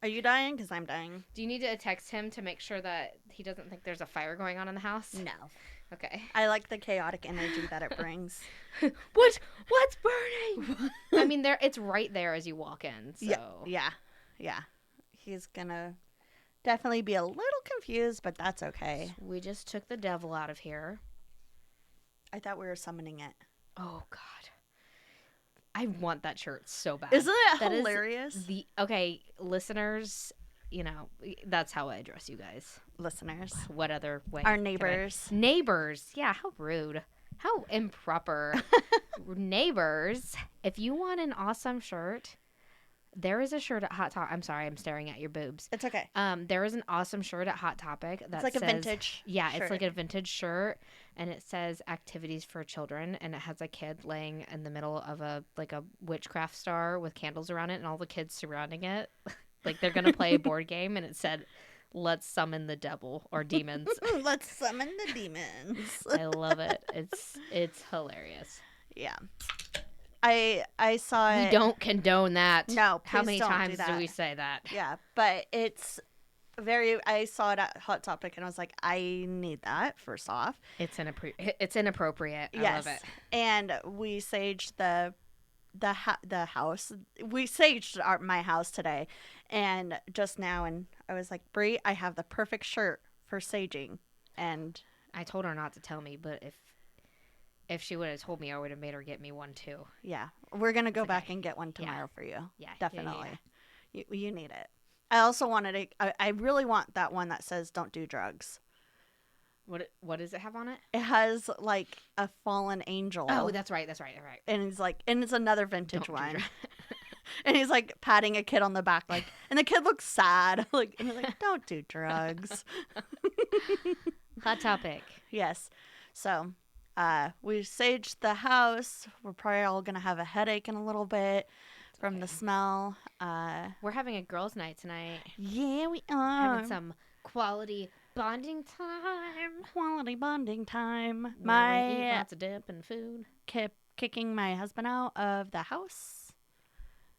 Are you dying? Because I'm dying. Do you need to text him to make sure that he doesn't think there's a fire going on in the house? No. Okay. I like the chaotic energy that it brings. What's burning? I mean, it's right there as you walk in. So Yeah. He's gonna definitely be a little confused, but that's okay. So we just took the devil out of here. I thought we were summoning it. Oh God. I want that shirt so bad. Isn't it that hilarious? Okay, listeners, that's how I address you guys. Listeners. What other way? Our neighbors. Neighbors. Yeah, how rude. How improper. Neighbors, if you want an awesome shirt, there is a shirt at Hot Topic. I'm sorry, I'm staring at your boobs. It's okay. There is an awesome shirt at Hot Topic that it's like says, a vintage Yeah, shirt. It's like a vintage shirt, and it says activities for children, and it has a kid laying in the middle of a witchcraft star with candles around it, and all the kids surrounding it. Like they're gonna play a board game, and it said, "Let's summon the devil or demons." Let's summon the demons. I love it. It's hilarious. Yeah. I saw it. We don't condone that. No, please How many don't times do do we say that? Yeah, but it's I saw it at Hot Topic and I was like, I need that, first off. It's inappropriate. I love it. And we saged the house. We saged my house today and just now, and I was like, Brie, I have the perfect shirt for saging. And I told her not to tell me, but if she would have told me, I would have made her get me one too. Yeah, we're gonna go back and get one tomorrow for you. Yeah, definitely. Yeah. You need it. I also wanted I really want that one that says "Don't do drugs." What does it have on it? It has like a fallen angel. Oh, that's right. And he's like, and it's another vintage one. And he's like patting a kid on the back, like, and the kid looks sad, like, and he's like, "Don't do drugs." Hot Topic. Yes. So, we saged the house. We're probably all gonna have a headache in a little bit from the smell. We're having a girls' night tonight. Yeah, we are having some quality bonding time. Quality bonding time. We're gonna eat lots of dip and food. Kept kicking my husband out of the house.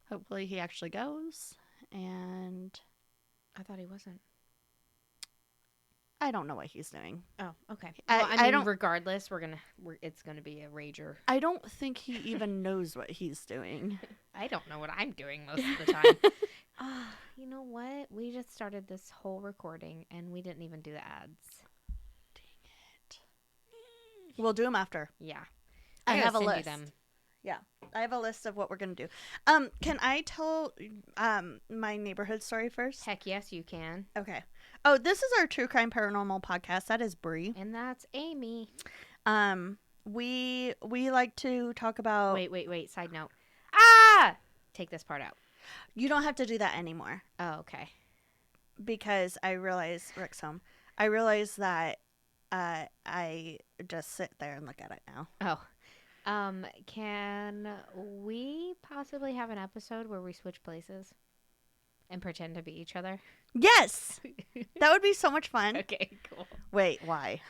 Hopefully, he actually goes. And I thought he wasn't. I don't know what he's doing. Oh, okay. Well, I mean, regardless, it's gonna be a rager. I don't think he even knows what he's doing. I don't know what I'm doing most of the time. You know what? We just started this whole recording and we didn't even do the ads. Dang it. We'll do them after. Yeah. I have a list. Yeah. I have a list of what we're going to do. Can I tell my neighborhood story first? Heck yes, you can. Okay. Oh, this is our True Crime Paranormal podcast. That is Brie. And that's Amy. We like to talk about... Wait. Side note. Take this part out. You don't have to do that anymore. Oh, okay. Because I realize... Rick's home. I realize that I just sit there and look at it now. Oh. Can we possibly have an episode where we switch places and pretend to be each other? Yes! That would be so much fun. Okay, cool. Wait, why?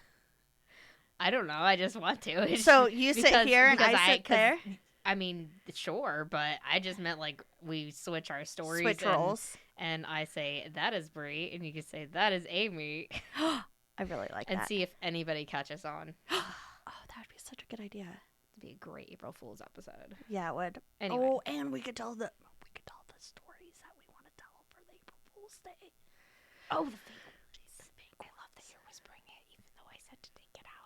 I don't know. I just want to. So you sit here and I sit there? I mean, sure, but I just meant like we switch our stories. Switch roles. And I say, that is Brie, and you can say, that is Amy. I really like that. And see if anybody catches on. Oh, that would be such a good idea. It'd be a great April Fool's episode. Yeah, it would. Anyway. Oh, and we could tell the stories that we want to tell for the April Fool's Day. Oh, the fake. I love that you're whispering it, even though I said to take it out.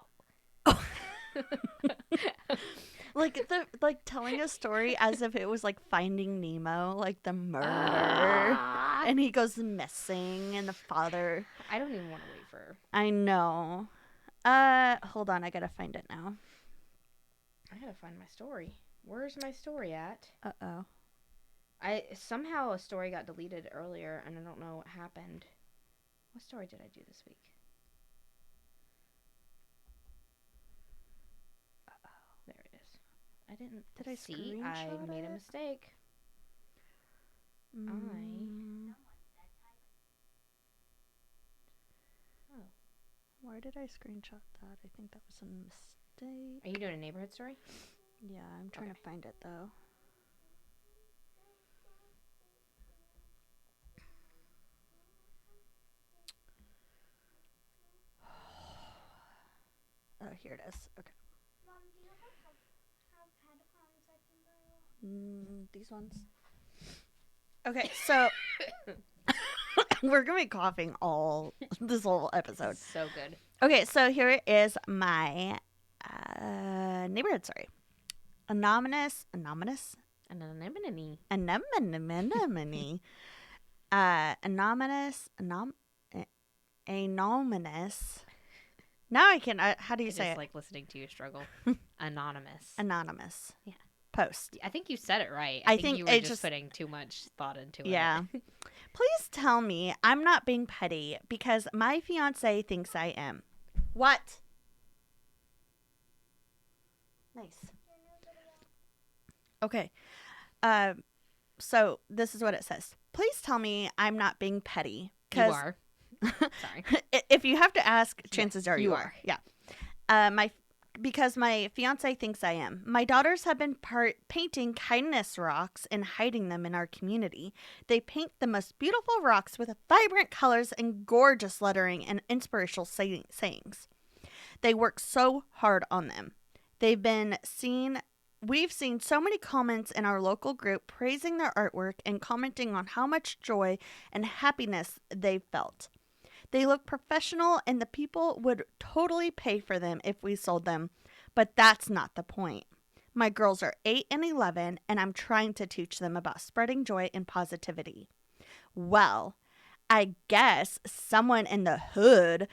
like telling a story as if it was like Finding Nemo, like the murder, and he goes missing, and the father. I don't even want to wait for her. I know. Hold on, I gotta find it now. I gotta find my story. Where's my story at? Uh-oh. Somehow a story got deleted earlier, and I don't know what happened. What story did I do this week? Uh-oh. There it is. I didn't... Did I see? I made a mistake. Where did I screenshot that? I think that was a mistake. Are you doing a neighborhood story? Yeah, I'm trying to find it though. here it is. Okay. Mom, do you have headphones I can borrow? These ones. Okay, so we're gonna be coughing all this whole episode. So good. Okay, so here is my neighborhood story. Anonymous. Anonymous. Anonymous. Now I can. How do you say Just it? like listening to you struggle. Anonymous. Anonymous. Yeah. Post. I think you said it right. I I think think you were it just just- putting too much thought into it. Yeah. Please tell me I'm not being petty because my fiance thinks I am. What? Nice. Okay. So this is what it says. Please tell me I'm not being petty. You are. Sorry. If you have to ask, chances are you you are. are. Yeah. Because my fiance thinks I am. My daughters have been painting kindness rocks and hiding them in our community. They paint the most beautiful rocks with vibrant colors and gorgeous lettering and inspirational sayings. They work so hard on them. We've seen so many comments in our local group praising their artwork and commenting on how much joy and happiness they felt. They look professional and the people would totally pay for them if we sold them, but that's not the point. My girls are 8 and 11 and I'm trying to teach them about spreading joy and positivity. Well, I guess someone in the hood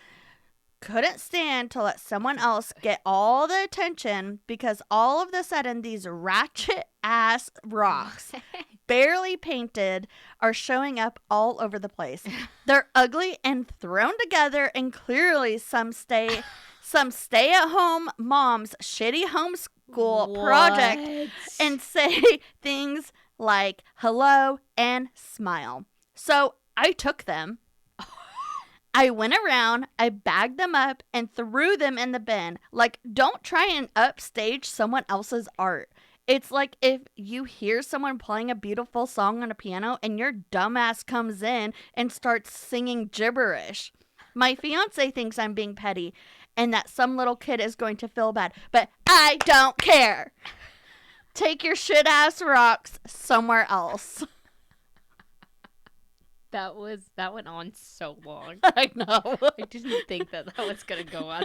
couldn't stand to let someone else get all the attention because all of a sudden these ratchet ass rocks barely painted are showing up all over the place. They're ugly and thrown together and clearly some stay at home mom's shitty homeschool project and say things like hello and smile. So I took them. I went around, I bagged them up, and threw them in the bin. Like, don't try and upstage someone else's art. It's like if you hear someone playing a beautiful song on a piano and your dumbass comes in and starts singing gibberish. My fiance thinks I'm being petty and that some little kid is going to feel bad, but I don't care. Take your shit ass rocks somewhere else. That went on so long. I know. I didn't think that was gonna go on.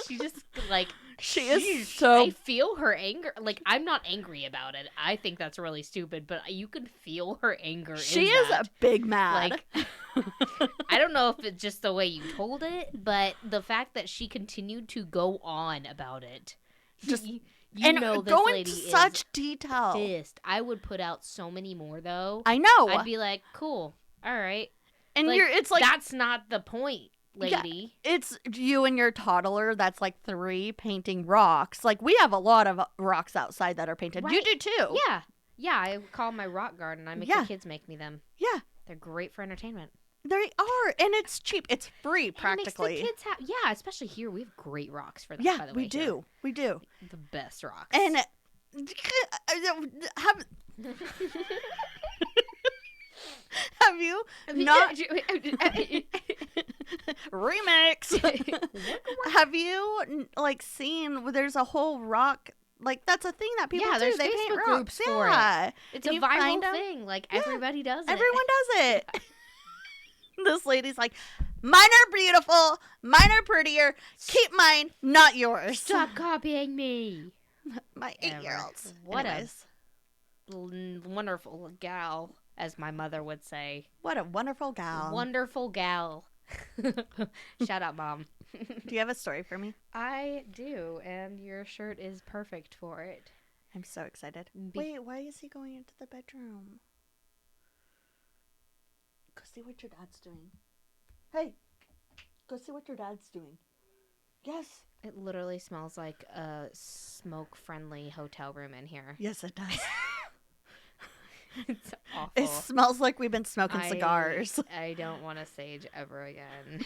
She just like She is so. I feel her anger. Like, I'm not angry about it. I think that's really stupid, but you can feel her anger. She in is that. a big mad. Like, I don't know if it's just the way you told it, but the fact that she continued to go on about it, Just you and know, this go lady into is such detail. pissed. I would put out so many more though. I know. I'd be like, cool, all right, and like, it's like that's not the point, lady. Yeah, it's you and your toddler that's like 3 painting rocks. Like we have a lot of rocks outside that are painted. You Right. do too. Yeah. I call my rock garden. I make Yeah. the kids make me them. Yeah. They're great for entertainment. They are, and it's cheap. It's free practically. It makes the kids yeah, especially here we have great rocks for that. Yeah, by the we way, do. We do. here. The best rocks. And have have you not remix? Have you like seen? There's a whole rock. Like that's a thing that people do. there's They paint Facebook rocks. groups for it. Yeah, It's And a you viral find 'em. thing. Like Yeah. everybody does it. Everyone does it. This lady's like, mine are beautiful, mine are prettier. Keep mine, not yours. Stop copying me. My Ever. 8-year-olds. What Anyways, a wonderful gal, as my mother would say. what a wonderful gal. Wonderful gal. Shout out, Mom. Do you have a story for me? I do, and your shirt is perfect for it. I'm so excited. Be- Wait, why is he going into the bedroom? Go see what your dad's doing. Hey, go see what your dad's doing. Yes. It literally smells like a smoke-friendly hotel room in here. Yes, it does. It's awful. It smells like we've been smoking cigars. I don't want to sage ever again.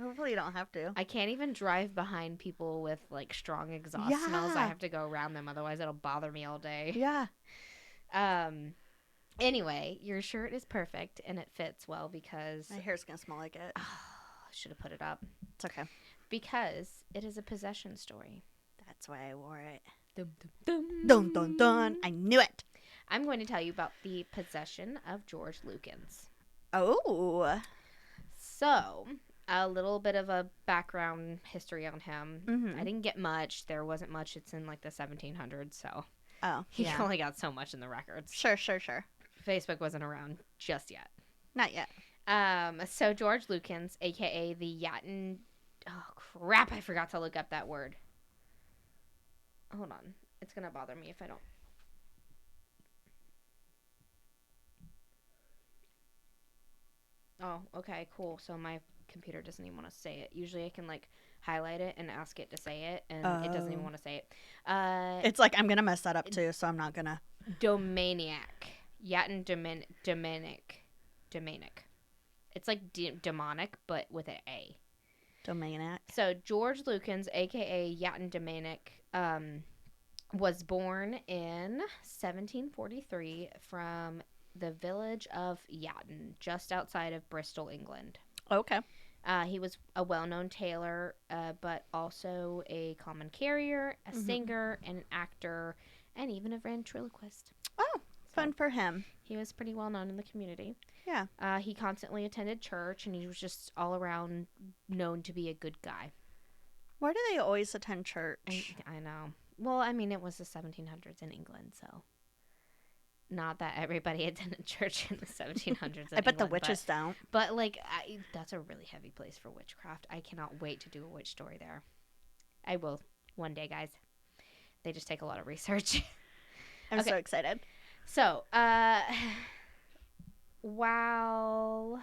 Hopefully you don't have to. I can't even drive behind people with like strong exhaust smells. I Yeah. have to go around them, otherwise it'll bother me all day. Yeah. Anyway, your shirt is perfect and it fits well because My hair's going to smell like it. I should have put it up. It's okay. Because it is a possession story. That's why I wore it. Dum, dum, dum. Dun dun dun! I knew it. I'm going to tell you about the possession of George Lukens. Oh. So, a little bit of a background history on him. Mhm. I didn't get much. There wasn't much. It's in like the 1700s, so Oh, he yeah. only got so much in the records. Sure. Facebook wasn't around just yet. Not yet. So George Lukens, aka the Yatin. Oh crap! I forgot to look up that word. Hold on, it's gonna bother me if I don't. Oh, okay, cool. So my computer doesn't even want to say it. Usually I can like highlight it and ask it to say it, and it doesn't even Oh. want to say it. It's like I'm gonna mess that up too, so I'm not gonna. Domaniac. Yatin Domanic. It's like demonic, but with an A. Domaniac. So George Lukens, aka Yatin Domanic, was born in 1743 from the village of Yatin, just outside of Bristol, England. Okay. He was a well-known tailor, but also a common carrier, a singer, and an actor, and even a ventriloquist. Oh, fun for him. He was pretty well known in the community. Yeah. He constantly attended church, and he was just all around known to be a good guy. Why do they always attend church? I know. Well, I mean, it was the 1700s in England, so not that everybody attended church in the 1700s. I bet the witches don't. But like, that's a really heavy place for witchcraft. I cannot wait to do a witch story there. I will one day, guys. They just take a lot of research. I'm Okay. so excited. So, while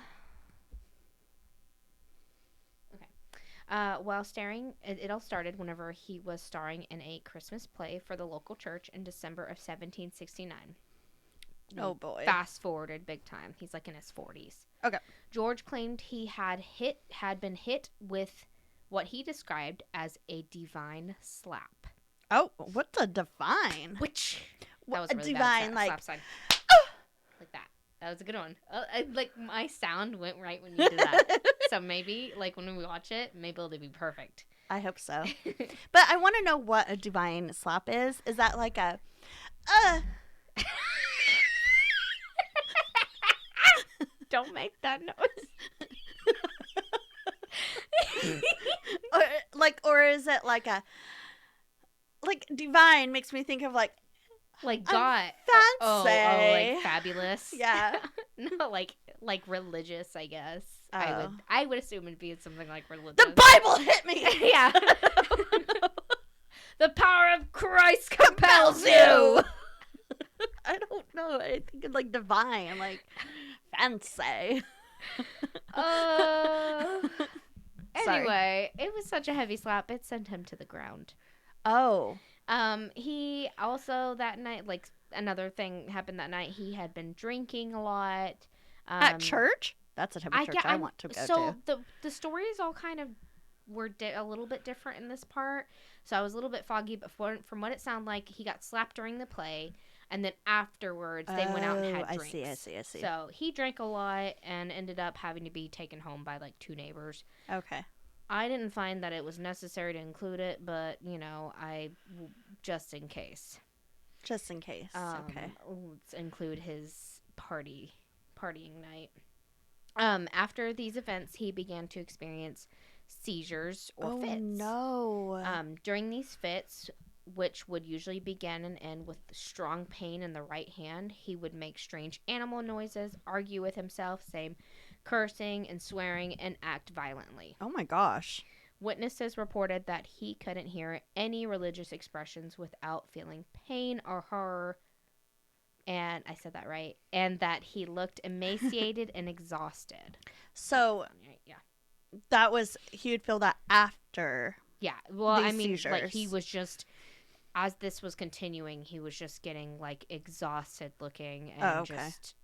staring, it all started whenever he was starring in a Christmas play for the local church in December of 1769. Oh boy. Fast forwarded big time. He's like in his 40s. Okay. George claimed he had been hit with what he described as a divine slap. Oh, what's a divine? Which What, that was a a really divine, bad like- slap sign. Like that. That was a good one. Like my sound went right when you did that. So maybe like when we watch it, maybe it'll be perfect. I hope so. But I want to know what a divine slap is. Is that like a, Don't make that noise. or is it like a, like divine makes me think of like Like I'm God. fancy. Oh, like fabulous. Yeah. No, like religious, I guess. Oh. I would assume it'd be something like religious. The Bible hit me. Yeah. The power of Christ compels you. I don't know. I think it's like divine, like fancy. Sorry. Sorry. Anyway, it was such a heavy slap, it sent him to the ground. Oh. He also that night, like another thing happened that night, he had been drinking a lot. At church? That's the type of church I want to go so to. the stories all kind of were a little bit different in this part. So I was a little bit foggy, but from what it sounded like, he got slapped during the play, and then afterwards they went out and had drinks. I see. So he drank a lot and ended up having to be taken home by like two neighbors. Okay. I didn't find that it was necessary to include it, but just in case. Just in case. Okay. Let's include his partying night. After these events, he began to experience seizures or fits. No. During these fits, which would usually begin and end with strong pain in the right hand, he would make strange animal noises, argue with himself, cursing and swearing, and act violently. Oh my gosh. Witnesses reported that he couldn't hear any religious expressions without feeling pain or horror. And I said that right. And that he looked emaciated and exhausted. So Yeah. that was, he would feel that after. Yeah. Well, These I mean, like seizures. he was just, as this was continuing, he was just getting like exhausted looking and just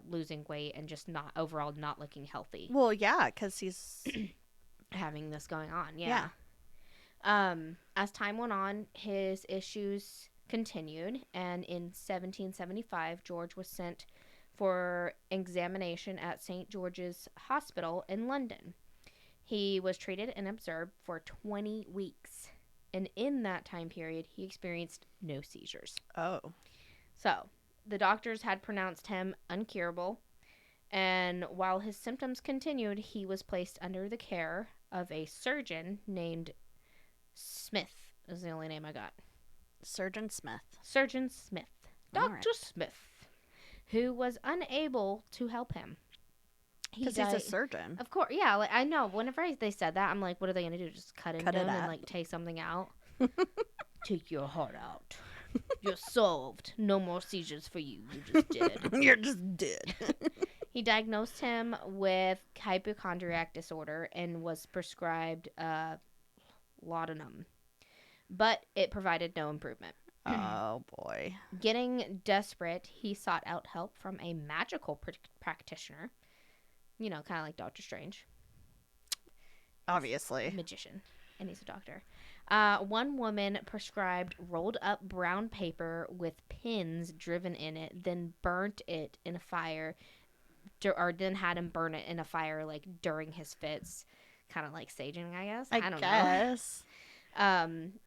losing weight and just not looking healthy. Well, yeah, because he's Having this going on. Yeah. As time went on, his issues continued, and in 1775, George was sent for examination at St. George's Hospital in London. He was treated and observed for 20 weeks. And in that time period, he experienced no seizures. Oh. So, the doctors had pronounced him uncurable. And while his symptoms continued, he was placed under the care of a surgeon named Smith, is the only name I got. Surgeon Smith. Surgeon Smith. All Dr. right. Smith, who was unable to help him. Because he's a surgeon. Of course, yeah. Like, I know. Whenever they said that, I'm like, what are they going to do? Just cut into Cut it him and, out. like, take something out? Take your heart out. You're solved. No more seizures for you. You're just dead. You're just dead. He diagnosed him with hypochondriac disorder and was prescribed laudanum. But it provided no improvement. Oh, boy. Getting desperate, he sought out help from a magical practitioner. You know, kind of like Doctor Strange. Obviously. Magician. And he's a doctor. One woman prescribed rolled up brown paper with pins driven in it, then burnt it in a fire, or then had him burn it in a fire, like, during his fits. Kind of like saging, I guess. I don't guess. know.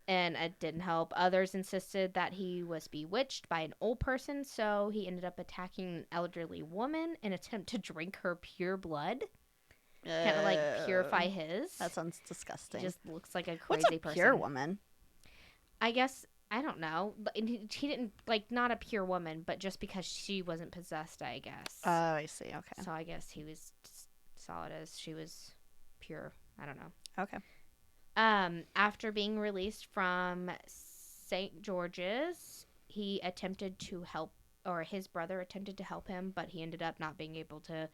And it didn't help. Others insisted that he was bewitched by an old person, so he ended up attacking an elderly woman in an attempt to drink her pure blood. Kind of like purify his. That sounds disgusting. Just looks like a What's crazy a person. pure woman? I guess, I don't know. He didn't, like, not a pure woman, but just because she wasn't possessed, I guess. Oh, I see. Okay. So I guess he was saw it as she was pure. I don't know. Okay. After being released from St. George's, he attempted to help, or his brother attempted to help him, but he ended up not being able to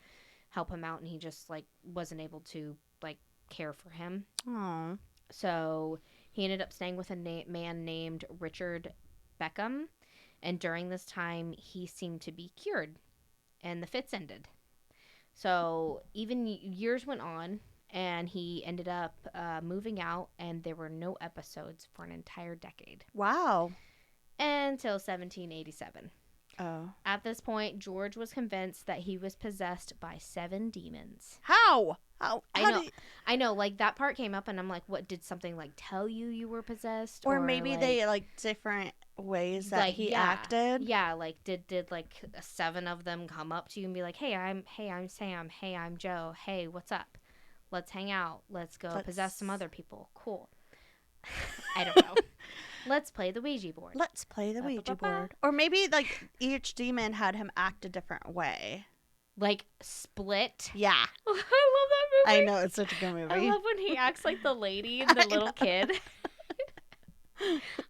help him out, and he just, like, wasn't able to, like, care for him. Oh. So he ended up staying with a man named Richard Beckham, and during this time, he seemed to be cured, and the fits ended. So even years went on, and he ended up moving out, and there were no episodes for an entire decade. Wow. Until 1787. Oh. At this point, George was convinced that he was possessed by 7 demons. How? How I know. do you... I know, like, that part came up, and I'm like, what, did something, like, tell you were possessed? Or maybe they, like, different ways that like, he yeah, acted. Yeah, like, did like 7 of them come up to you and be like, hey, I'm Sam. Hey, I'm Joe. Hey, what's up? Let's hang out. Let's go possess some other people. Cool. I don't know. Let's play the Ouija board. Let's play the Ouija board. Or maybe, like, each demon had him act a different way. Like, Split. Yeah. I love that movie. I know, it's such a good movie. I love when he acts like the lady and the little kid.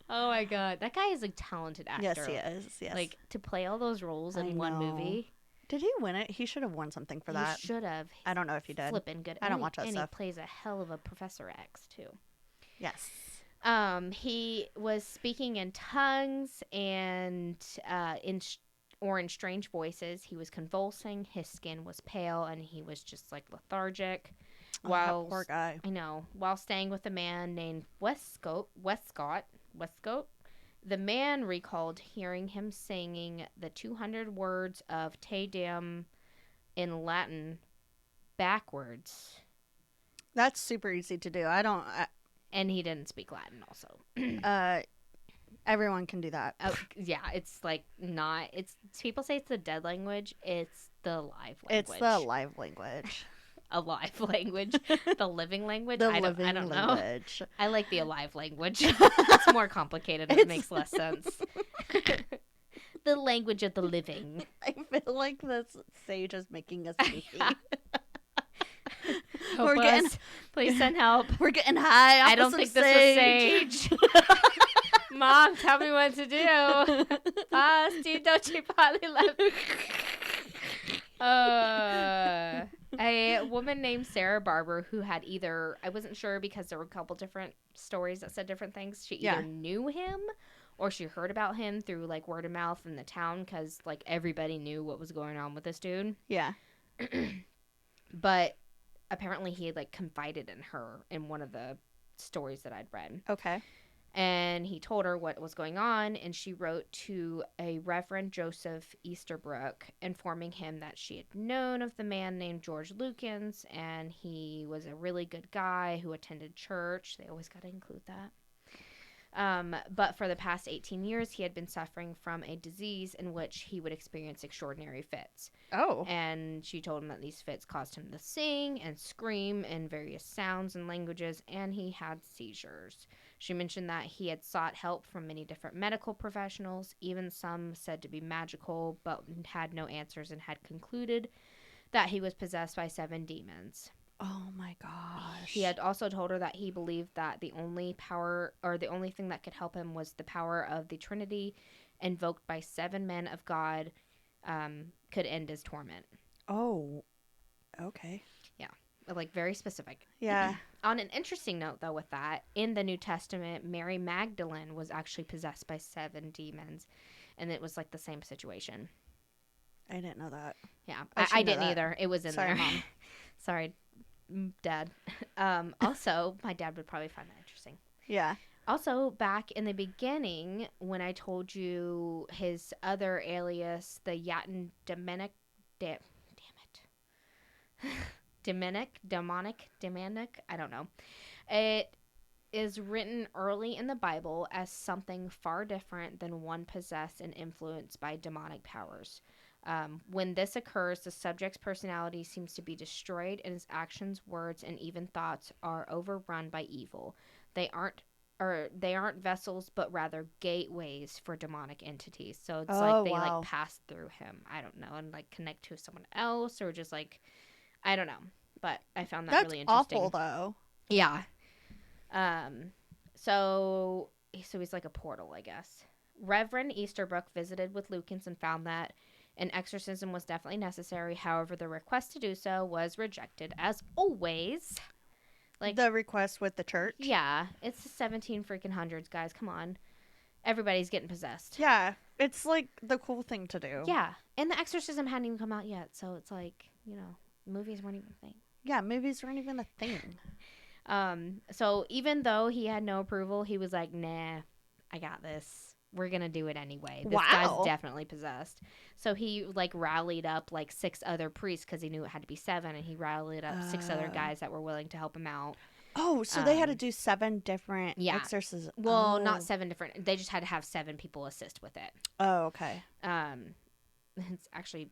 Oh my god. That guy is a talented actor. Yes, he is. Yes. Like, to play all those roles in one movie. Did he win it? He should have won something for that. He should have. I don't know if he did. Flipping good. I don't watch that and stuff. he plays a hell of a Professor X, too. Yes. He was speaking in tongues and in strange voices. He was convulsing. His skin was pale, and he was just, like, lethargic. While poor guy. I know. While staying with a man named Westcott, the man recalled hearing him singing the 200 words of Te Deum in Latin backwards. That's super easy to do. And he didn't speak Latin also. Everyone can do that. Yeah, it's like not. It's people say it's the dead language. It's the live language. It's the live language. Alive language. The living language. I don't language. know. I like the alive language. It's more complicated. It makes less sense. The language of the living. I feel like this sage is making us goofy. Help us. Please send help. We're getting high. I don't think this was sage. Mom, tell me what to do. Steve, don't you probably love me? A woman named Sarah Barber who had either, I wasn't sure because there were a couple different stories that said different things. She either knew him or she heard about him through, like, word of mouth in the town because, like, everybody knew what was going on with this dude. Yeah. But apparently he had, like, confided in her in one of the stories that I'd read. Okay. And he told her what was going on, and she wrote to a Reverend Joseph Easterbrook, informing him that she had known of the man named George Lukens, and he was a really good guy who attended church. They always got to include that. But for the past 18 years, he had been suffering from a disease in which he would experience extraordinary fits. Oh. And she told him that these fits caused him to sing and scream in various sounds and languages, and he had seizures. She mentioned that he had sought help from many different medical professionals, even some said to be magical, but had no answers, and had concluded that he was possessed by 7 demons. Oh my gosh. He had also told her that he believed that the only power, or the only thing that could help him, was the power of the Trinity invoked by 7 men of God, could end his torment. Oh. Okay. Yeah. Like, very specific. Yeah. On an interesting note, though, with that, in the New Testament, Mary Magdalene was actually possessed by 7 demons, and it was like the same situation. I didn't know that. Yeah. I should I know didn't that. either. It was in Sorry, there. Mom. Sorry, Dad. Also, my dad would probably find that interesting. Yeah. Also, back in the beginning, when I told you his other alias, the Yatin Demonic, damn it, demonic, I don't know. It is written early in the Bible as something far different than one possessed and influenced by demonic powers. When this occurs, the subject's personality seems to be destroyed, and his actions, words, and even thoughts are overrun by evil. They aren't vessels, but rather gateways for demonic entities. So it's like they like pass through him. I don't know, and like connect to someone else, or just like, I don't know. But I found that really interesting. That's awful, though. Yeah. So he's like a portal, I guess. Reverend Easterbrook visited with Lukens and found that an exorcism was definitely necessary. However, the request to do so was rejected, as always. Like the request with the church? Yeah. It's the 17 freaking hundreds, guys. Come on. Everybody's getting possessed. Yeah. It's like the cool thing to do. Yeah. And the exorcism hadn't even come out yet. So it's like, you know, movies weren't even a thing. Yeah, movies weren't even a thing. So even though he had no approval, he was like, nah, I got this. We're going to do it anyway. This guy's definitely possessed. So he like rallied up like 6 other priests, because he knew it had to be 7. And he rallied up 6 other guys that were willing to help him out. Oh, so they had to do 7 different exorcisms. Well, not 7 different. They just had to have 7 people assist with it. Oh, okay. It's actually,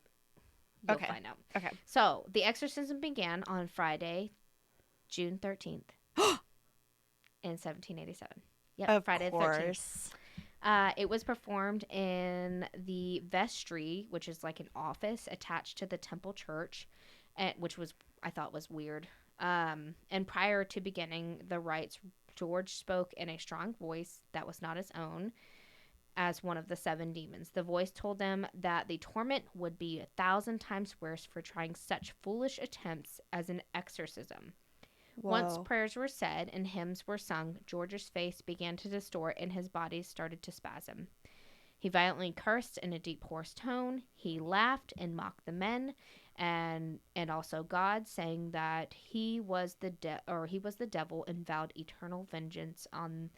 you'll find out. Okay. So the exorcism began on Friday, June 13th in 1787. Yep, Of Friday course. the 13th. It was performed in the vestry, which is like an office attached to the temple church, which I thought was weird. And prior to beginning the rites, George spoke in a strong voice that was not his own as one of the 7 demons. The voice told them that the torment would be 1,000 times worse for trying such foolish attempts as an exorcism. Whoa. Once prayers were said and hymns were sung, George's face began to distort and his body started to spasm. He violently cursed in a deep, hoarse tone. He laughed and mocked the men and also God, saying that he was the devil, and vowed eternal vengeance on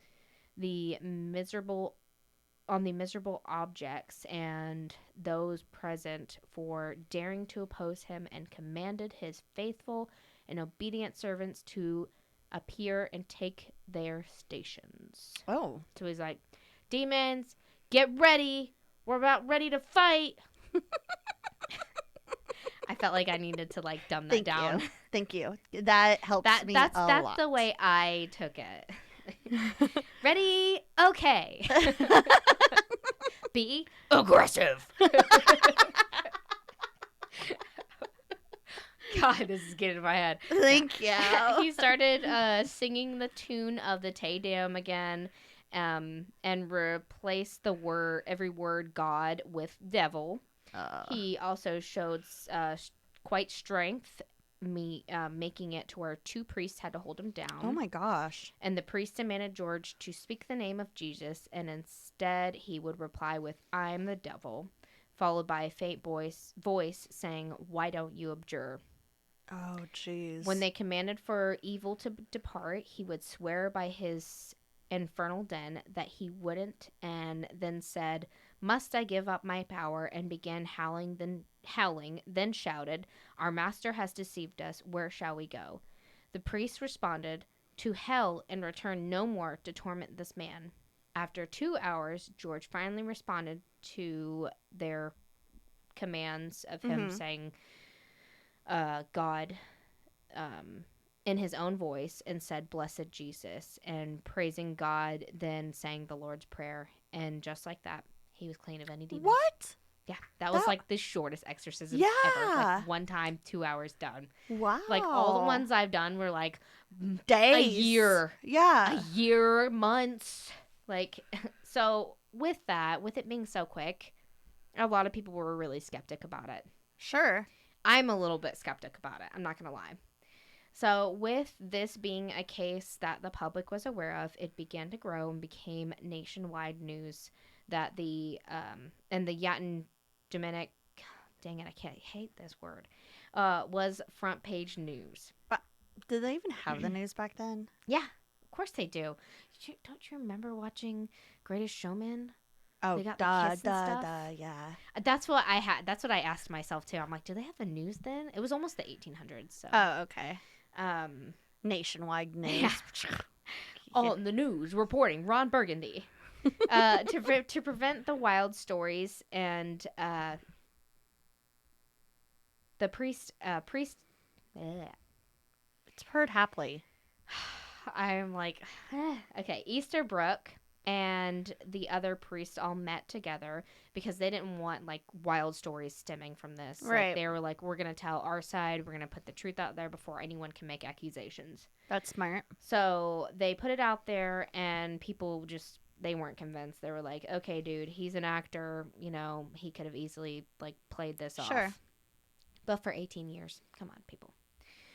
the miserable objects and those present for daring to oppose him, and commanded his faithful and obedient servants to appear and take their stations. Oh. So he's like, demons, get ready. We're about ready to fight. I felt like I needed to like dumb that down. Thank you. That helps me a lot. That's the way I took it. Ready? Okay. Be aggressive. God, this is getting in my head. Thank you. He started singing the tune of the Te Deum again, and replaced every word God with devil. He also showed quite strength, making it to where 2 priests had to hold him down. Oh my gosh. And the priest demanded George to speak the name of Jesus, and instead he would reply with, "I'm the devil," followed by a faint voice saying, "Why don't you abjure?" Oh, jeez. When they commanded for evil to depart, he would swear by his infernal den that he wouldn't, and then said, "Must I give up my power?" and began howling, then shouted, "Our master has deceived us. Where shall we go?" The priest responded, "To hell, and return no more to torment this man." After 2 hours, George finally responded to their commands of him Mhm. saying, God, in his own voice, and said, "Blessed Jesus," and praising God, then sang the Lord's Prayer. And just like that, he was clean of any demons. What? Yeah, that was That like the shortest exorcism ever. Yeah. Like 1 time, 2 hours done. Wow. Like all the ones I've done were like days. a year, Yeah. months. Like, so with it being so quick, a lot of people were really skeptic about it. Sure. I'm a little bit skeptic about it. I'm not going to lie. So, with this being a case that the public was aware of, it began to grow and became nationwide news that the Yatin Dominic, dang it, I can't hate this word, was front page news. Did they even have the news back then? Yeah, of course they do. Don't you remember watching Greatest Showman? Oh, They got the duh, kiss and duh, stuff? duh, yeah. That's what I had. That's what I asked myself too. I'm like, do they have the news then? It was almost the 1800s. So, Oh, okay. um, Nationwide news. yeah. On the news reporting Ron Burgundy. To prevent the wild stories and the priest. Bleh. It's heard happily. I'm like, okay, Easterbrook and the other priests all met together because they didn't want like wild stories stemming from this. Right. Like, they were like, we're gonna tell our side, we're gonna put the truth out there before anyone can make accusations. That's smart. So they put it out there, and people just, they weren't convinced. They were like, okay, dude, he's an actor, he could have easily like played this Sure. off. But for 18 years, come on, people.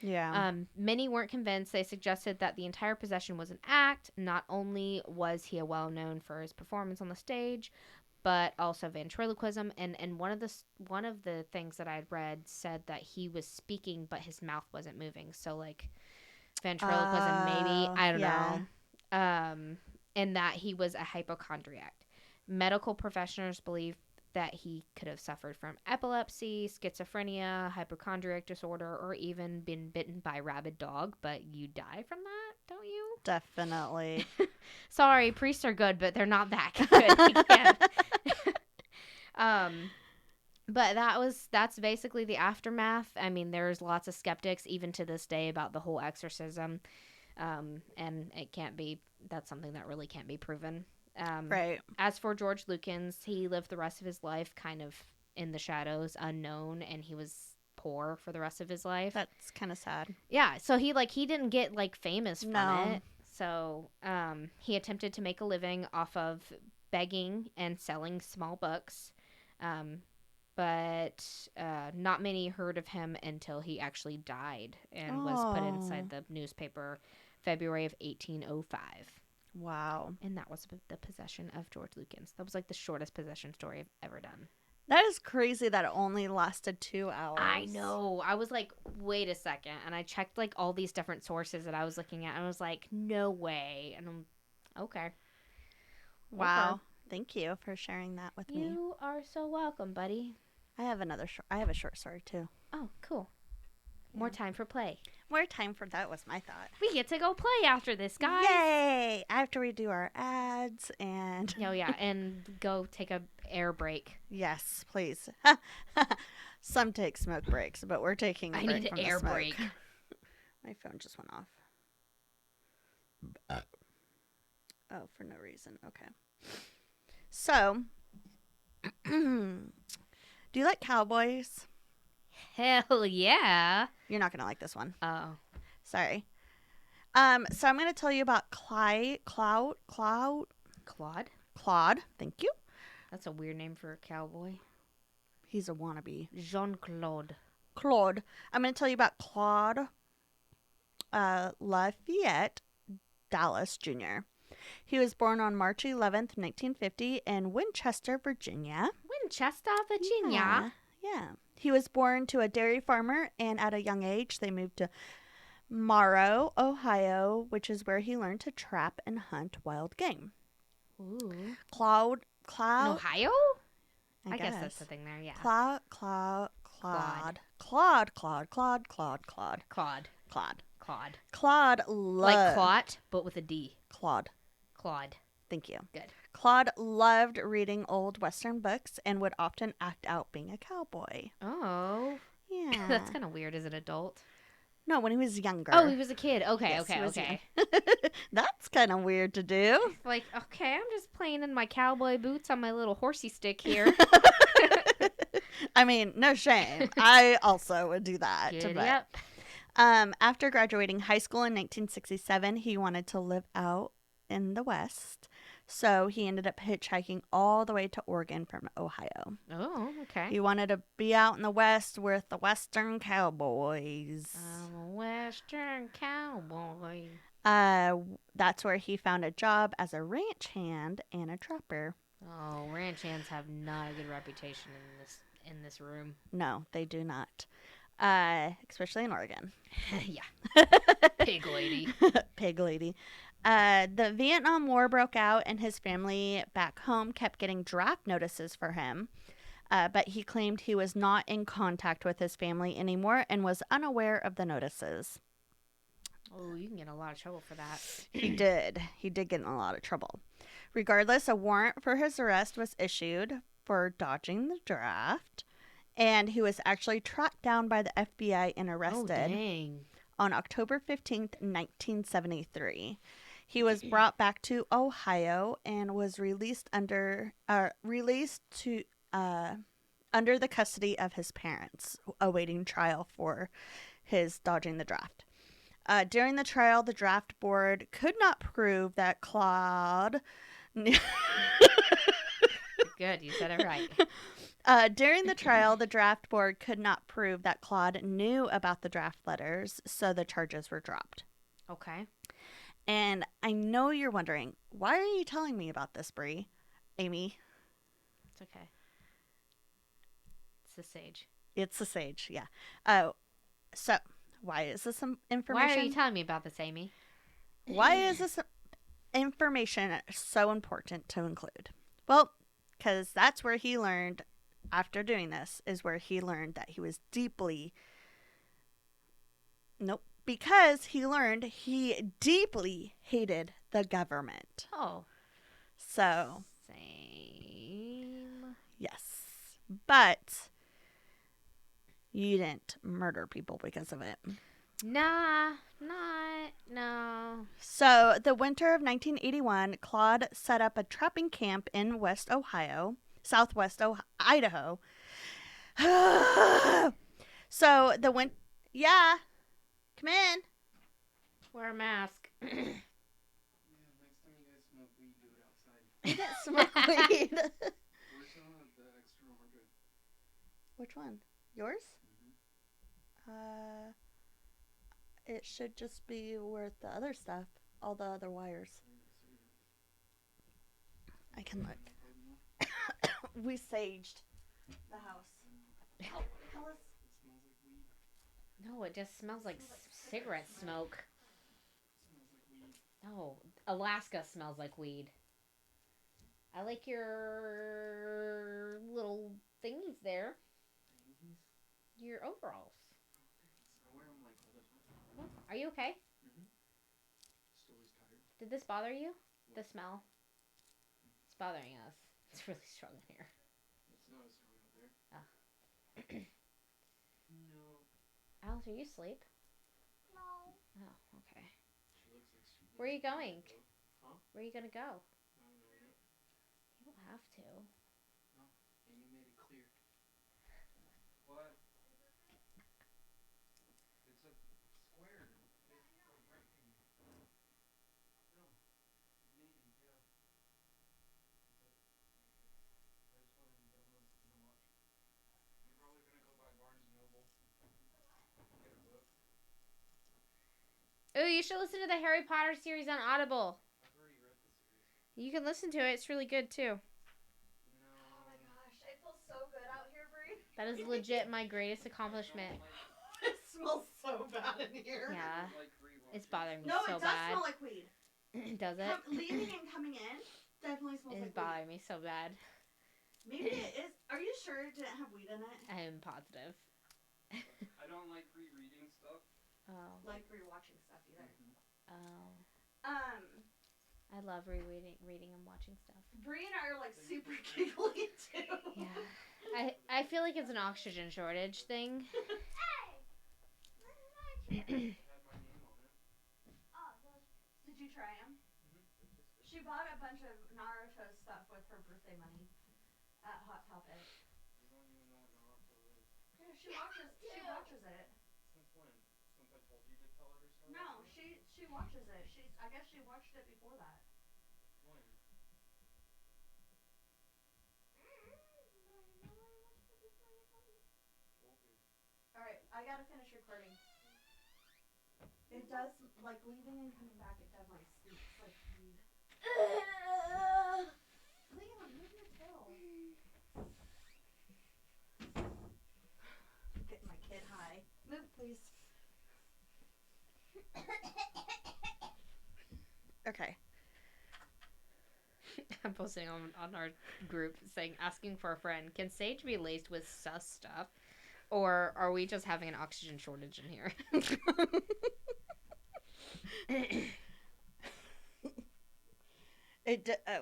Yeah. Many weren't convinced. They suggested that the entire possession was an act. Not only was he well known for his performance on the stage, but also ventriloquism. And one of the things that I'd read said that he was speaking, but his mouth wasn't moving. So like ventriloquism, maybe, I don't know. And that he was a hypochondriac. Medical professionals believe that he could have suffered from epilepsy, schizophrenia, hypochondriac disorder, or even been bitten by a rabid dog. But you die from that, don't you? Definitely. Sorry, priests are good, but they're not that good. But that's basically the aftermath. I mean, there's lots of skeptics even to this day about the whole exorcism. And that's something that really can't be proven. Right. As for George Lukens, he lived the rest of his life kind of in the shadows, unknown, and he was poor for the rest of his life. That's kind of sad. Yeah, so he didn't get like famous from No. it. So he attempted to make a living off of begging and selling small books, but not many heard of him until he actually died and was put inside the newspaper February of 1805. Wow. And that was the possession of George Lukens. That was like the shortest possession story I've ever done. That is crazy that it only lasted 2 hours. I know. I was like, wait a second. And I checked like all these different sources that I was looking at. And I was like, no way. And I'm, okay. Wow. Okay. Thank you for sharing that with me. You are so welcome, buddy. I have I have a short story too. Oh, cool. More time for play. More time for that was my thought. We get to go play after this, guys. Yay! After we do our ads and Oh, yeah. And go take a air break. yes, please. Some take smoke breaks, but we're taking a I break need from an the air smoke. break. My phone just went off. Oh, for no reason. Okay. So, do you like cowboys? Hell yeah. You're not going to like this one. Oh. Sorry. So I'm going to tell you about Claude. Claude? Claude. Thank you. That's a weird name for a cowboy. He's a wannabe. Jean-Claude. Claude. I'm going to tell you about Claude Lafayette Dallas Jr. He was born on March 11th, 1950 in Winchester, Virginia. Winchester, Virginia. Yeah. He was born to a dairy farmer, and at a young age, they moved to Morrow, Ohio, which is where he learned to trap and hunt wild game. Ooh. Cloud, In Cloud, Ohio? I guess guess. that's the thing there, yeah. Claude, Claude. Claude, Claude, Claude, Claude, Claude, Claude, Claude. Claude. Claude. Claude Like Clot, but with a D. Claude. Claude. Thank you. Good. Claude loved reading old Western books and would often act out being a cowboy. Oh. Yeah. That's kind of weird as an adult. No, when he was younger. Oh, he was a kid. Okay, Yes, he was okay. That's kind of weird to do. Like, okay, I'm just playing in my cowboy boots on my little horsey stick here. I mean, no shame. I also would do that. Giddy but, up. After graduating high school in 1967, he wanted to live out in the West. So he ended up hitchhiking all the way to Oregon from Ohio. Oh, okay. He wanted to be out in the West with the Western cowboys. I'm a Western cowboy. That's where he found a job as a ranch hand and a trapper. Oh, ranch hands have not a good reputation in this room. No, they do not. Especially in Oregon. Yeah. Pig lady. Pig lady. The Vietnam War broke out, and his family back home kept getting draft notices for him. But he claimed he was not in contact with his family anymore and was unaware of the notices. Oh, you can get in a lot of trouble for that. He did. He did get in a lot of trouble. Regardless, a warrant for his arrest was issued for dodging the draft, and he was actually tracked down by the FBI and Oh, arrested dang. on October 15th, 1973. He was brought back to Ohio and was released under the custody of his parents, awaiting trial for his dodging the draft. During the trial, the draft board could not prove that Claude. Good, you said it right. During the trial, the draft board could not prove that Claude knew about the draft letters, so the charges were dropped. Okay. And I know you're wondering, why are you telling me about this, Bree? Amy? It's okay. It's the sage. It's the sage, yeah. So, why is this some information? Why are you telling me about this, Amy? Why is this information so important to include? Well, because that's where he learned, after doing this, is where he learned that he was deeply. Nope. Because he learned he deeply hated the government. Oh. So, Same. yes. But you didn't murder people because of it. Nah, not. No. So, the winter of 1981, Claude set up a trapping camp in southwest Idaho. So, yeah, come in. Wear a mask. Yeah, next time you guys smoke weed, do it outside. You didn't smoke weed. Where's the extra 100? Which one? Yours? It should just be with the other stuff, all the other wires. I can look. We saged the house. Oh, tell us. It smells like weed. No, it just smells like cigarette smoke. It smells like weed. No, Alaska smells like weed. I like your little thingies there. Thingies? Your overalls. I wear them like all the time. What? Are you okay? Just always tired. Did this bother you? The What? smell? It's bothering us. It's really strong in here. It's not as strong out there. Oh. No. Alice, are you asleep? No. Oh, okay. She looks like she. Where are you going? Huh? Where are you gonna go? I don't know yet. You don't have to. Amy made it clear. What? It's a square. It's for rectangle. No. Maybe, yeah. I just wanted to download something to watch. You're probably gonna go by Barnes and Noble. Get a book. Oh, you should listen to the Harry Potter series on Audible. I've already read the series. You can listen to it. It's really good too. No. Oh my gosh, I feel so good out here, Bree. That is legit my greatest accomplishment. It's smells so bad in here. Yeah. Like rewatching. It's bothering me No, so it does bad. smell like weed. Does it? Leaving and coming in definitely smells It's like weed. bothering me so bad. Maybe it is. Are you sure it didn't have weed in it? I am positive. I don't like rereading stuff. Oh. Like rewatching stuff either. Oh. Um, I love reading and watching stuff. Bree and I are like super giggly too. Yeah. I feel like it's an oxygen shortage thing. Hey! This is my chair. It had my name on it. Oh, those. Did you try them? She bought a bunch of Naruto stuff with her birthday money at Hot Topic. You don't even know what Naruto is. Yeah, she watches. She watches it. Since when? Since I told you to tell her to start No, watching it? she watches it. I guess she watched it before that. When? Okay. All right, I gotta finish recording. It does, like leaving and coming back. It definitely stinks like weed. Liam, move your tail. Getting my kid high. Move, please. Okay. I'm posting on our group saying, asking for a friend, can sage be laced with sus stuff? Or are we just having an oxygen shortage in here?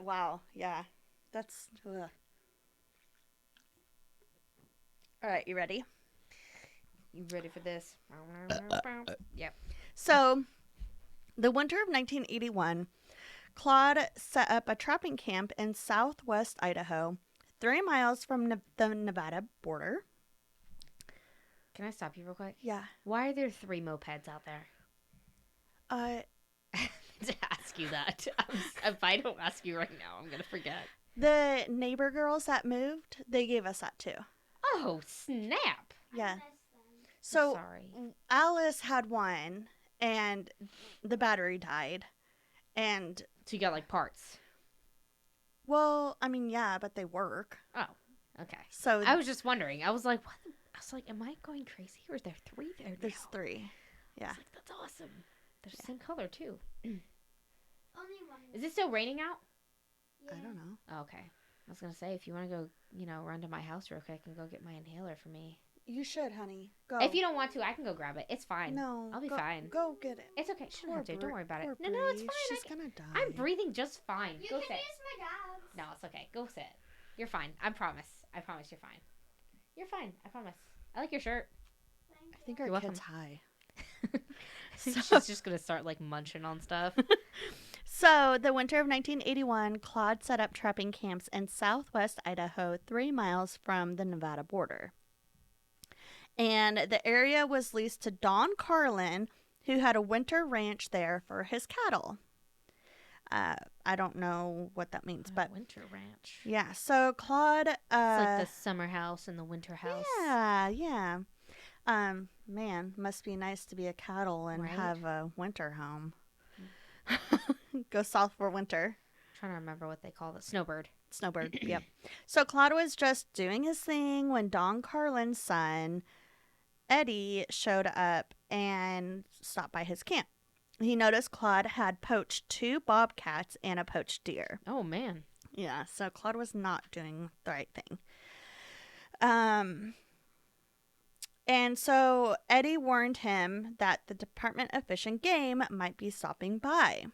Wow, yeah. That's. Ugh. All right, you ready? You ready for this? Yep. So, the winter of 1981, Claude set up a trapping camp in southwest Idaho, 3 miles from the Nevada border. Can I stop you real quick? Yeah. Why are there 3 mopeds out there? To ask you that. If I don't ask you right now, I'm going to forget. The neighbor girls that moved, they gave us that too. Oh, snap. Yeah. I miss them. So, Sorry. Alice had one, and the battery died. And, So you got like parts. well, I mean, yeah, but they work. Oh, okay. So, I was just wondering. I was like, what? I was like, am I going crazy or is there 3 there there's now? 3. I Yeah. was like, that's awesome. They're the same color too. Only one. Is it still raining out? Yeah. I don't know. Oh, okay. I was gonna say, if you want to go, run to my house real quick and go get my inhaler for me. You should, honey. Go. If you don't want to, I can go grab it. It's fine. No. I'll be go, fine. Go get it. It's okay. She don't Poor have to. Don't worry about it. poor No, it's Bree. fine. She's gonna die. I'm breathing just fine. You Go can sit. use my dad's. No, it's okay. Go sit. You're fine. I promise. I promise you're fine. You're fine. I promise. I like your shirt. Thank I think you. our You're kid's welcome. high. She's just gonna start like munching on stuff. So, the winter of 1981, Claude set up trapping camps in southwest Idaho, 3 miles from the Nevada border. And the area was leased to Don Carlin, who had a winter ranch there for his cattle. I don't know what that means, but Winter ranch. yeah. So, Claude. It's like the summer house and the winter house. Yeah. Man, must be nice to be a cattle and Right? have a winter home. Go south for winter. Trying to remember what they call it. Snowbird. Snowbird. Yep. So Claude was just doing his thing when Don Carlin's son, Eddie, showed up and stopped by his camp. He noticed Claude had poached 2 bobcats and a poached deer. Oh man. Yeah, so Claude was not doing the right thing. And so Eddie warned him that the Department of Fish and Game might be stopping by.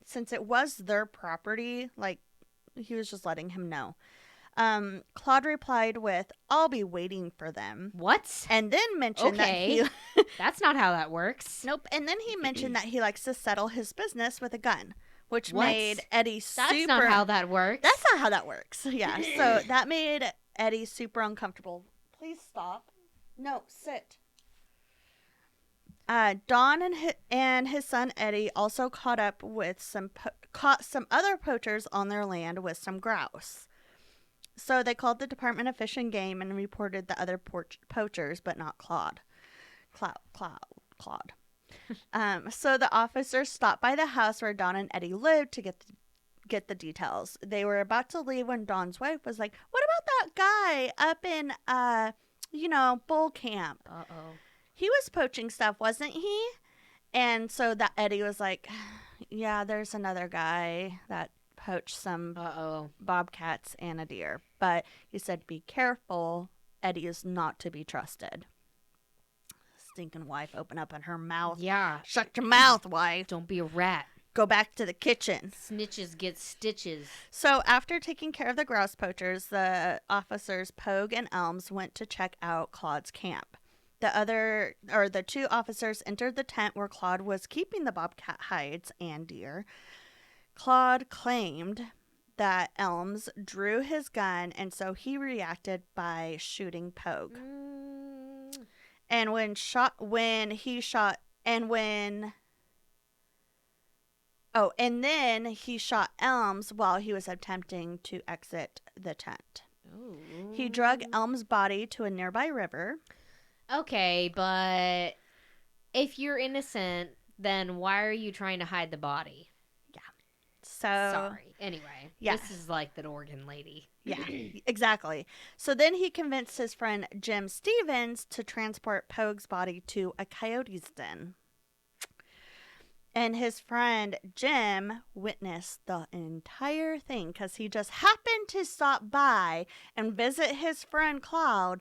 Since it was their property, like, he was just letting him know. Claude replied with, "I'll be waiting for them." What? And then mentioned Okay. that he... That's not how that works. Nope. And then he mentioned that he likes to settle his business with a gun, which What? made Eddie super... That's not how that works. That's not how that works. Yeah. So that made Eddie super uncomfortable. Please stop. No, sit. Don and his son Eddie also caught some other poachers on their land with some grouse. So they called the Department of Fish and Game and reported the other poachers, but not Claude. Claude. So the officers stopped by the house where Don and Eddie lived to get the details. They were about to leave when Don's wife was like, "What about that guy up in bull camp?" Uh-oh. He was poaching stuff, wasn't he? And so that Eddie was like, yeah, there's another guy that poached some Uh-oh. bobcats and a deer. But he said, be careful. Eddie is not to be trusted. Stinking wife, open up in her mouth. Yeah. Shut your mouth, wife. Don't be a rat. Go back to the kitchen. Snitches get stitches. So after taking care of the grouse poachers, the officers Pogue and Elms went to check out Claude's camp. The two officers entered the tent where Claude was keeping the bobcat hides and deer. Claude claimed that Elms drew his gun, and so he reacted by shooting Pogue. And then he shot Elms while he was attempting to exit the tent. Ooh. He drug Elms' body to a nearby river. Okay, but if you're innocent, then why are you trying to hide the body? So Sorry. Anyway, yeah. This is like the Oregon lady. Yeah, exactly. So then he convinced his friend Jim Stevens to transport Pogue's body to a coyote's den. And his friend Jim witnessed the entire thing because he just happened to stop by and visit his friend Clyde,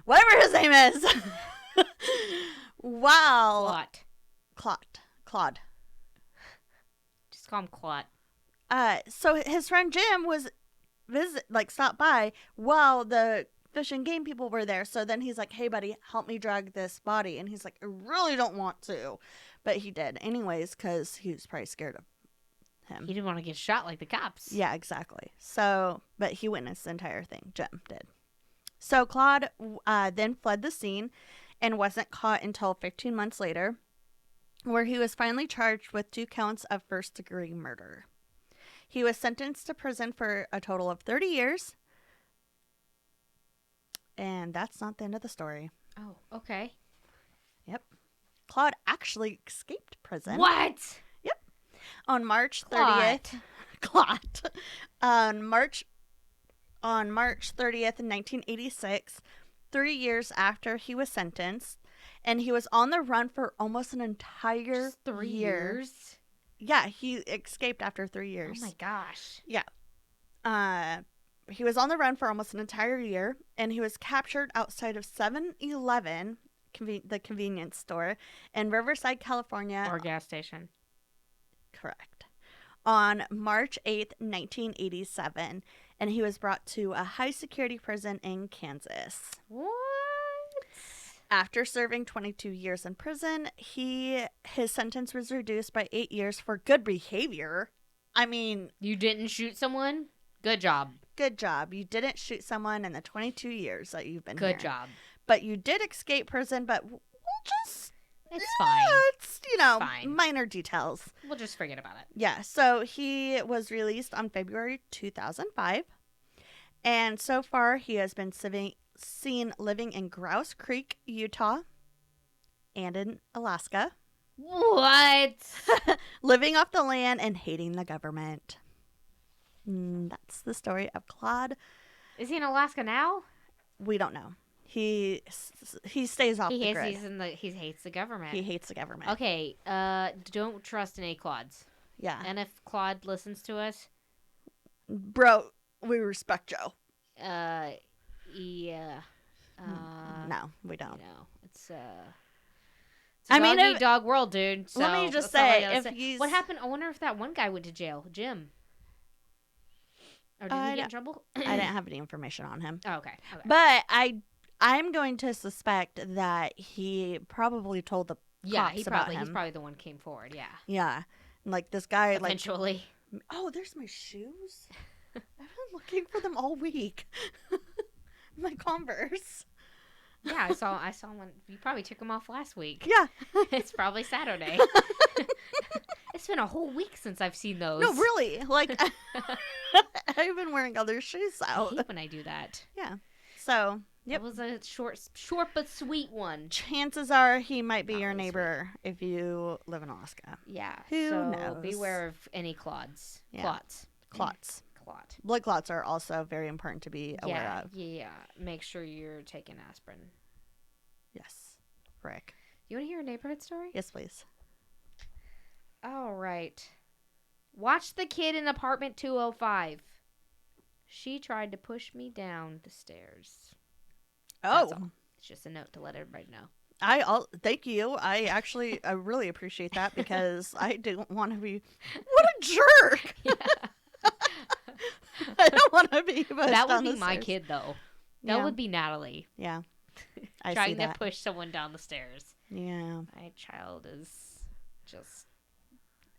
whatever his name is. Wow. Claude. Just call him Claude. So his friend Jim was stopped by while the Fish and Game people were there. So then he's like, hey, buddy, help me drag this body. And he's like, I really don't want to. But he did anyways because he was probably scared of him. He didn't want to get shot like the cops. Yeah, exactly. So, but he witnessed the entire thing. Jim did. So Claude then fled the scene and wasn't caught until 15 months later, where he was finally charged with 2 counts of first-degree murder. He was sentenced to prison for a total of 30 years. And that's not the end of the story. Oh, okay. Yep. Claude actually escaped prison. What? On March Claude. 30th. Claude. On March 30th, 1986, 3 years after he was sentenced, and he was on the run for almost an entire Just 3 year. years? Yeah, he escaped after 3 years. Oh my gosh. He was on the run for almost an entire year, and he was captured outside of 7-Eleven, the convenience store, in Riverside, California. Or gas station. Correct. On March 8th, 1987, and he was brought to a high-security prison in Kansas. What? After serving 22 years in prison, his sentence was reduced by 8 years for good behavior. I mean... You didn't shoot someone? Good job. Good job. You didn't shoot someone in the 22 years that you've been here. Good job. But you did escape prison, but we'll just... It's fine. It's, fine. minor details. We'll just forget about it. Yeah, so he was released on February 2005. And so far, he has been seen living in Grouse Creek, Utah, and in Alaska. What? Living off the land and hating the government. That's the story of Claude. Is he in Alaska now? We don't know. He stays off the grid. He hates the government. He hates the government. Okay, don't trust any Claudes. Yeah. And if Claude listens to us, Bro, we respect Joe. yeah. No, we don't. It's a dog eat dog world, dude. So let me just that's all I say, gotta if say. he's... What happened? I wonder if that one guy went to jail, Jim. Or did he get in trouble? I didn't have any information on him. Oh, okay. But I'm going to suspect that he probably told the cops he's about him. probably the one who came forward. Yeah. Yeah. Like this guy, Eventually. oh, there's my shoes. I've been looking for them all week. My Converse. Yeah, I saw one. You probably took them off last week. Yeah. It's probably Saturday. It's been a whole week since I've seen those. No, really. Like, I've been wearing other shoes I out. hate when I do that. Yeah. So, yep. It was a short but sweet one. Chances are he might be Not your really neighbor if you live in Alaska. Yeah. Who so knows? beware of any Claudes. Yeah. Clots. Clots. Clot. clot. Blood clots are also very important to be aware Yeah, of. yeah. Make sure you're taking aspirin. Yes. Rick. You want to hear a neighborhood story? Yes, please. All right. Watch the kid in apartment 205. She tried to push me down the stairs. That's all. It's just a note to let everybody know. Thank you. I really appreciate that because I didn't want to be. What a jerk! Yeah. I don't want to be. That would be my kid, though. That Yeah. would be Natalie. Yeah. I see Trying to that. push someone down the stairs. Yeah. My child is just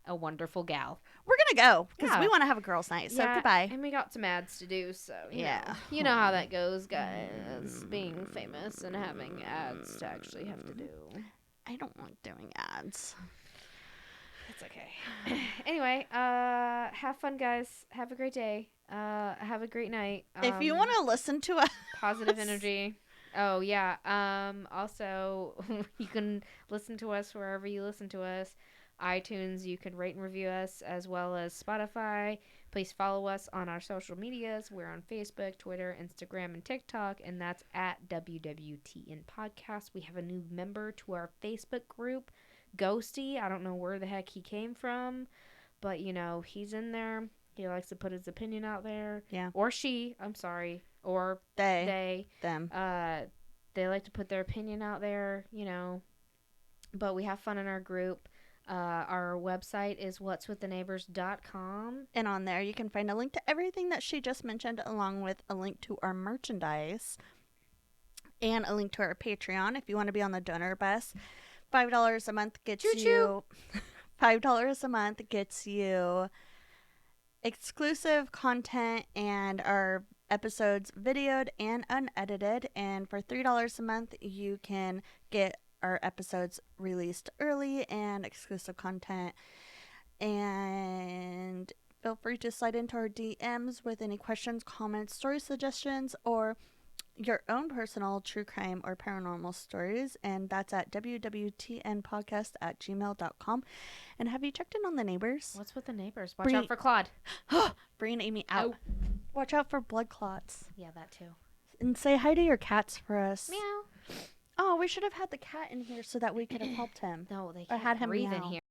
a wonderful gal. We're gonna go because Yeah. we want to have a girls' night. So goodbye. And we got some ads to do, so Yeah. you know how that goes, guys. Being famous and having ads to actually have to do. I don't like doing ads. It's okay. Anyway, have fun, guys. Have a great day. Have a great night. If you want to listen to us, positive energy. Oh yeah. Also, you can listen to us wherever you listen to us. iTunes, you can rate and review us, as well as Spotify. Please follow us on our social medias. We're on Facebook, Twitter, Instagram, and TikTok, and that's at WWTN Podcast. We have a new member to our Facebook group, Ghosty. I don't know where the heck he came from, but he's in there. He likes to put his opinion out there. Yeah. Or she, I'm sorry. Or them. They like to put their opinion out there, But we have fun in our group. Our website is what'swiththeneighbors.com. And on there, you can find a link to everything that she just mentioned, along with a link to our merchandise and a link to our Patreon if you want to be on the donor bus. $5 a month gets you. $5 a month gets you exclusive content and our episodes videoed and unedited. And for $3 a month, you can get our episodes released early and exclusive content. And feel free to slide into our DMs with any questions, comments, story suggestions, or your own personal true crime or paranormal stories. And that's at wwtnpodcast@gmail.com. And have you checked in on the neighbors? What's with the neighbors? Watch out for Claude. Bring Amy out. Watch out for blood clots. Yeah, that too. And say hi to your cats for us. Meow. Oh, we should have had the cat in here so that we could have helped him. No, they Or can't had him breathe in meow. here.